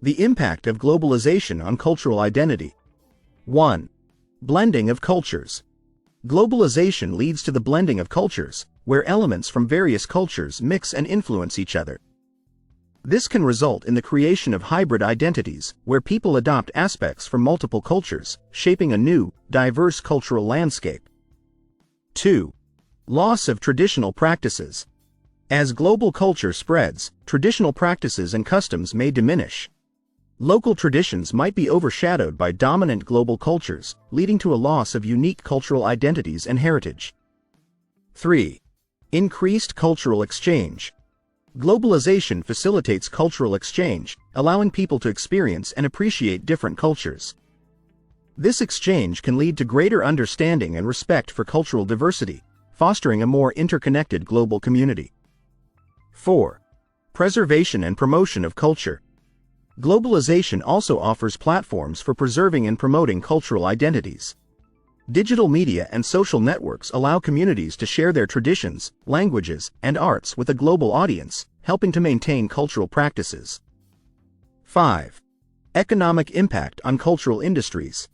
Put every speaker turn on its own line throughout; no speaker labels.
The impact of globalization on cultural identity. 1. Blending of cultures. Globalization leads to the blending of cultures, where elements from various cultures mix and influence each other. This can result in the creation of hybrid identities, where people adopt aspects from multiple cultures, shaping a new, diverse cultural landscape. 2. Loss of traditional practices. As global culture spreads, traditional practices and customs may diminish. Local traditions might be overshadowed by dominant global cultures, leading to a loss of unique cultural identities and heritage. 3. Increased cultural exchange. Globalization facilitates cultural exchange, allowing people to experience and appreciate different cultures. This exchange can lead to greater understanding and respect for cultural diversity, fostering a more interconnected global community. 4. Preservation and promotion of culture. Globalization also offers platforms for preserving and promoting cultural identities. Digital media and social networks allow communities to share their traditions, languages, and arts with a global audience, helping to maintain cultural practices. 5. Economic impact on cultural industries.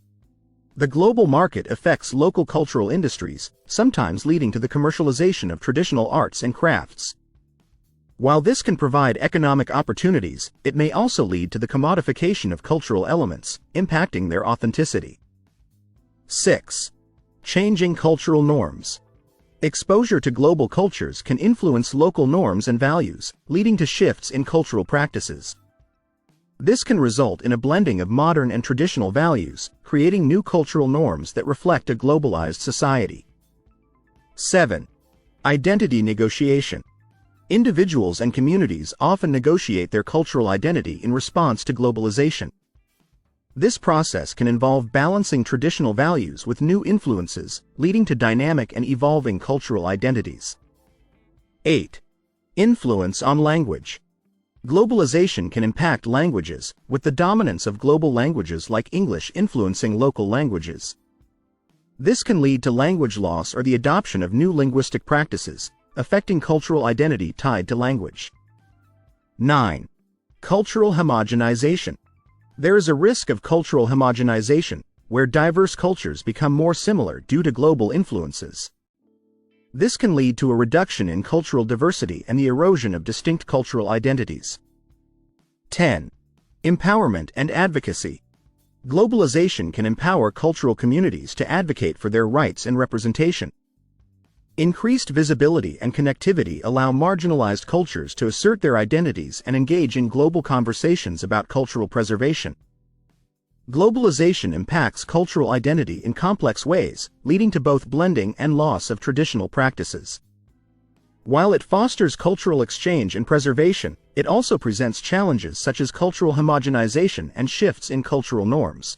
The global market affects local cultural industries, sometimes leading to the commercialization of traditional arts and crafts. While this can provide economic opportunities, it may also lead to the commodification of cultural elements, impacting their authenticity. 6. Changing cultural norms. Exposure to global cultures can influence local norms and values, leading to shifts in cultural practices. This can result in a blending of modern and traditional values, creating new cultural norms that reflect a globalized society. 7. Identity negotiation. Individuals and communities often negotiate their cultural identity in response to globalization. This process can involve balancing traditional values with new influences, leading to dynamic and evolving cultural identities. 8. Influence on language. Globalization can impact languages, with the dominance of global languages like English influencing local languages. This can lead to language loss or the adoption of new linguistic practices, affecting cultural identity tied to language. 9. Cultural homogenization. There is a risk of cultural homogenization, where diverse cultures become more similar due to global influences. This can lead to a reduction in cultural diversity and the erosion of distinct cultural identities. 10. Empowerment and advocacy. Globalization can empower cultural communities to advocate for their rights and representation. Increased visibility and connectivity allow marginalized cultures to assert their identities and engage in global conversations about cultural preservation. Globalization impacts cultural identity in complex ways, leading to both blending and loss of traditional practices. While it fosters cultural exchange and preservation, it also presents challenges such as cultural homogenization and shifts in cultural norms.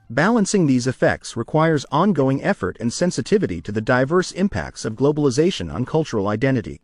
Balancing these effects requires ongoing effort and sensitivity to the diverse impacts of globalization on cultural identity.